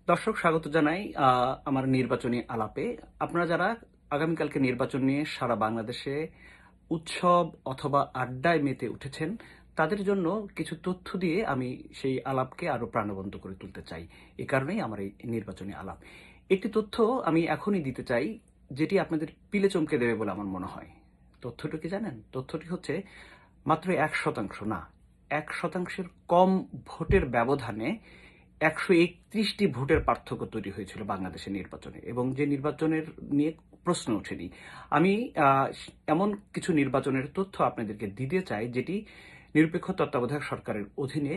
দর্শক স্বাগত জানাই আমার নির্বাচনী আলাপে। আপনারা যারা আগামীকালকে নির্বাচন নিয়ে সারা বাংলাদেশে উৎসব অথবা আড্ডায় মেতে উঠেছেন, তাদের জন্য কিছু তথ্য দিয়ে আমি সেই আলাপকে আরো প্রাণবন্ত করে তুলতে চাই। এ কারণেই আমার এই নির্বাচনী আলাপ। একটি তথ্য আমি এখনই দিতে চাই, যেটি আপনাদের পিলে চমকে দেবে বলে আমার মনে হয়। তথ্যটি কি জানেন? তথ্যটি হচ্ছে মাত্র 1% না, 1%-এর কম ভোটের ব্যবধানে 131টি ভোটের পার্থক্য তৈরি হয়েছিল বাংলাদেশের নির্বাচনে, এবং যে নির্বাচনের নিয়ে প্রশ্ন ওঠেনি। আমি এমন কিছু নির্বাচনের তথ্য আপনাদেরকে দিতে চাই, যেটি নিরপেক্ষ তত্ত্বাবধায়ক সরকারের অধীনে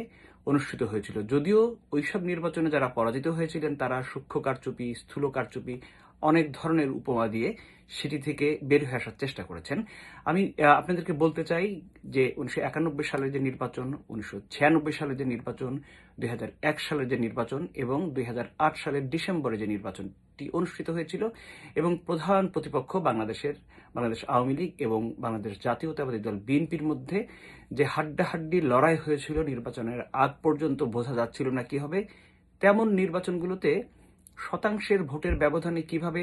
অনুষ্ঠিত হয়েছিল। যদিও ওইসব নির্বাচনে যারা পরাজিত হয়েছিলেন তারা সূক্ষ্ম কারচুপি, স্থূল কারচুপি, অনেক ধরনের উপমা দিয়ে সেটি থেকে বের হয়ে আসার চেষ্টা করেছেন। আমি আপনাদেরকে বলতে চাই যে 1991 সালের যে নির্বাচন, 1996 সালের যে নির্বাচন, 2001 সালের যে নির্বাচন এবং 2008 সালের ডিসেম্বরে যে নির্বাচনটি অনুষ্ঠিত হয়েছিল, এবং প্রধান প্রতিপক্ষ বাংলাদেশ আওয়ামী লীগ এবং বাংলাদেশ জাতীয়তাবাদী দল বিএনপির মধ্যে যে হাড্ডাহাড্ডি লড়াই হয়েছিল, নির্বাচনের আগ পর্যন্ত বোঝা যাচ্ছিল না কি হবে, তেমন নির্বাচনগুলোতে শতাংশের ভোটের ব্যবধানে কিভাবে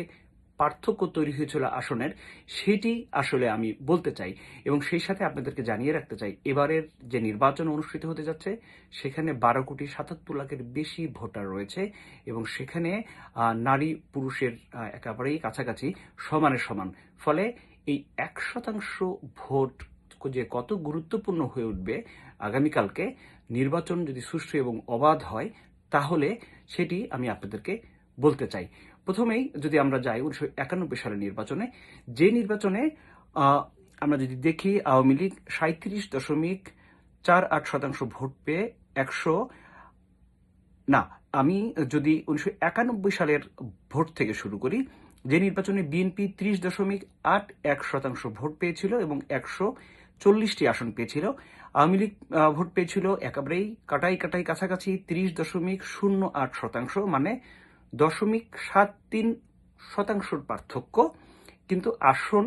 পার্থক্য তৈরি হয়েছিল আসনের, সেটি আসলে আমি বলতে চাই। এবং সেই সাথে আপনাদেরকে জানিয়ে রাখতে চাই, এবারের যে নির্বাচন অনুষ্ঠিত হতে যাচ্ছে সেখানে 12,77,00,000-এর বেশি ভোটার রয়েছে, এবং সেখানে নারী পুরুষের একেবারেই কাছাকাছি সমানে সমান। ফলে এই 1% ভোট যে কত গুরুত্বপূর্ণ হয়ে উঠবে আগামীকালকে, নির্বাচন যদি সুষ্ঠু এবং অবাধ হয়, তাহলে সেটি আমি আপনাদেরকে বলতে চাই। প্রথমেই যদি আমরা যাই 1991 সালের নির্বাচনে, যে নির্বাচনে আমরা যদি দেখি আওয়ামী লীগ 37.48% ভোট পেয়ে না, আমি যদি 1991 সালের ভোট থেকে শুরু করি, যে নির্বাচনে বিএনপি 30.81% ভোট পেয়েছিল এবং 140টি আসন পেয়েছিল। আওয়ামী লীগ ভোট পেয়েছিল একেবারেই কাটাই কাছাকাছি 30.08%, মানে 0.73% পার্থক্য, কিন্তু আসন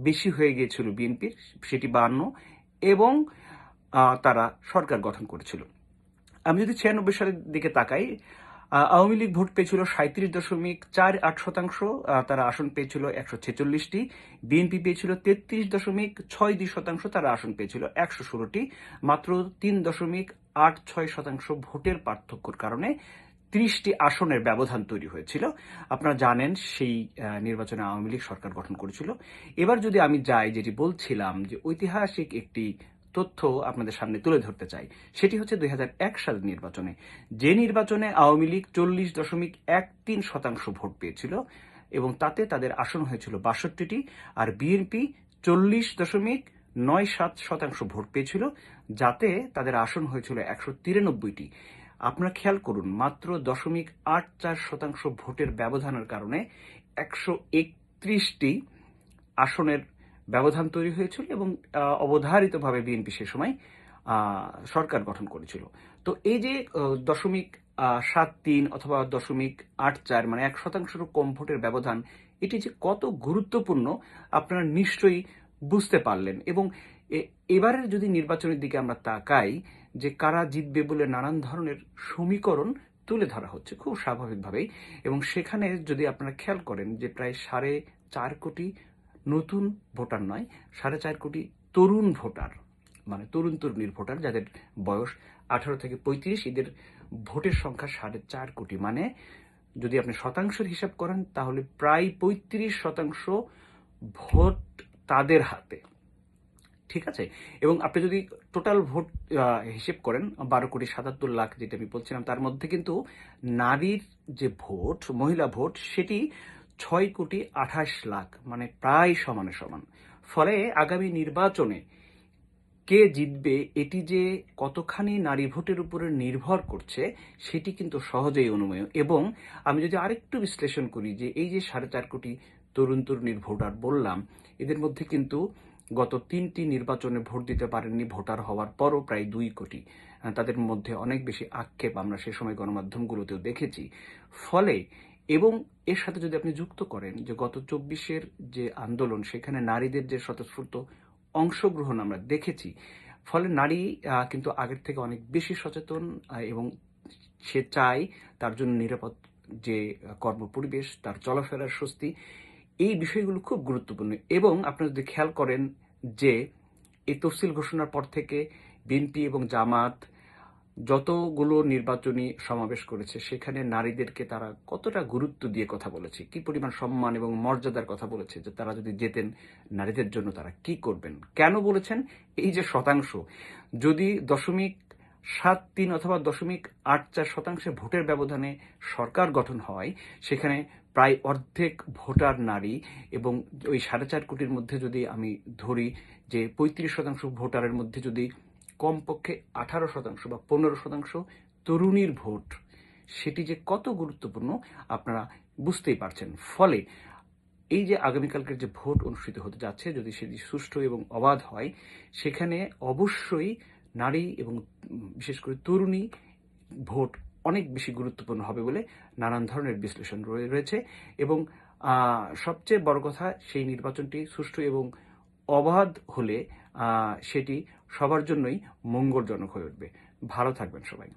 বেশি হয়ে গিয়েছিল বিএনপির, সেটি 52, এবং তারা সরকার গঠন করেছিল। আমি যদি 96 সালের দিকে তাকাই, আওয়ামী লীগ ভোট পেয়েছিল 37.48%, তারা আসন পেয়েছিল 146টি। বিএনপি পেয়েছিল 33.62%, তারা আসন পেয়েছিল 116টি। মাত্র 3.86% ভোটের পার্থক্যর কারণে 30টি আসনের ব্যবধান তৈরি হয়েছিল। আপনারা জানেন সেই নির্বাচনে আওয়ামী লীগ সরকার গঠন করেছিল। এবার যদি আমি যাই, যেটি বলছিলাম যে ঐতিহাসিক একটি তথ্য আপনাদের সামনে তুলে ধরতে চাই, সেটি হচ্ছে 2001 সালের নির্বাচনে, যে নির্বাচনে আওয়ামী লীগ 40.13% ভোট পেয়েছিল এবং তাতে তাদের আসন হয়েছিল 62টি, আর বিএনপি 40.97% ভোট পেয়েছিল, যাতে তাদের আসন হয়েছিল 193টি। আপনারা খেয়াল করুন, মাত্র 0.84% ভোটের ব্যবধানের কারণে 131টি আসনের ব্যবধান তৈরি হয়েছিল, এবং অবধারিতভাবে বিএনপি সে সময় সরকার গঠন করেছিল। তো এই যে 0.73 অথবা 0.84, মানে 1%-এরও কম ভোটের ব্যবধান, এটি যে কত গুরুত্বপূর্ণ আপনারা নিশ্চয়ই বুঝতে পারলেন। এবং এবারের যদি নির্বাচনের দিকে আমরা তাকাই, যে কারা জিতবে বলে নানান ধরনের সমীকরণ তুলে ধরা হচ্ছে খুব স্বাভাবিকভাবেই, এবং সেখানে যদি আপনারা খেয়াল করেন যে প্রায় 4.5 কোটি নতুন ভোটার নয়, 4.5 কোটি তরুণ ভোটার, মানে তরুণীর ভোটার, যাদের বয়স 18 থেকে 35, এদের ভোটের সংখ্যা 4.5 কোটি। মানে যদি আপনি শতাংশের হিসাব করেন, তাহলে প্রায় 35% ভোট তাদের হাতে। ঠিক আছে? এবং আপনি যদি টোটাল ভোট হিসেব করেন 12,77,00,000, যেটা আমি বলছিলাম, তার মধ্যে কিন্তু নারীর যে ভোট, মহিলা ভোট, সেটি 6,28,00,000, মানে প্রায় সমানে সমান। ফলে আগামী নির্বাচনে কে জিতবে, এটি যে কতখানি নারী ভোটের উপরে নির্ভর করছে, সেটি কিন্তু সহজেই অনুমেয়। এবং আমি যদি আরেকটু বিশ্লেষণ করি, যে এই যে 4.5 কোটি তরুণীর ভোটার বললাম, এদের মধ্যে কিন্তু গত 3টি নির্বাচনে ভোট দিতে পারেননি ভোটার হওয়ার পরও প্রায় 2 কোটি। তাদের মধ্যে অনেক বেশি আক্ষেপ আমরা সে সময় গণমাধ্যমগুলোতেও দেখেছি। ফলে, এবং এর সাথে যদি আপনি যুক্ত করেন যে গত 24-এর যে আন্দোলন, সেখানে নারীদের যে স্বতঃস্ফূর্ত অংশগ্রহণ আমরা দেখেছি, ফলে নারী কিন্তু আগের থেকে অনেক বেশি সচেতন, এবং সে চায় তার জন্য যে কর্মপরিবেশ, তার চলাফেরার স্বস্তি, এই বিষয়গুলো খুব গুরুত্বপূর্ণ। এবং আপনারা যদি খেয়াল করেন যে এই তফসিল ঘোষণার পর থেকে বিএনপি এবং জামাত যতগুলো নির্বাচনী সমাবেশ করেছে সেখানে নারীদেরকে তারা কতটা গুরুত্ব দিয়ে কথা বলেছে, কি পরিমাণ সম্মান এবং মর্যাদার কথা বলেছে, যে তারা যদি যেতেন নারীদের জন্য তারা কি করবেন। কেন বলেছেন? এই যে শতাংশ, যদি 0.73 অথবা 0.84% ভোটের ব্যবধানে সরকার গঠন হয়, সেখানে প্রায় অর্ধেক ভোটার নারী, এবং ওই 4.5 কোটির মধ্যে যদি আমি ধরি যে 35% ভোটারের মধ্যে যদি কমপক্ষে 18% বা 15% তরুণীর ভোট, সেটি যে কত গুরুত্বপূর্ণ আপনারা বুঝতেই পারছেন। ফলে এই যে আগামীকালকের যে ভোট অনুষ্ঠিত হতে যাচ্ছে, যদি সেটি সুষ্ঠু এবং অবাধ হয়, সেখানে অবশ্যই নারী এবং বিশেষ করে তরুণী ভোট অনেক বেশি গুরুত্বপূর্ণ হবে বলে নানান ধরনের বিশ্লেষণ রয়েছে। এবং সবচেয়ে বড় কথা, সেই নির্বাচনটি সুষ্ঠু এবং অবাধ হলে সেটি সবার জন্যই মঙ্গলজনক হয়ে উঠবে। ভালো থাকবেন সবাই।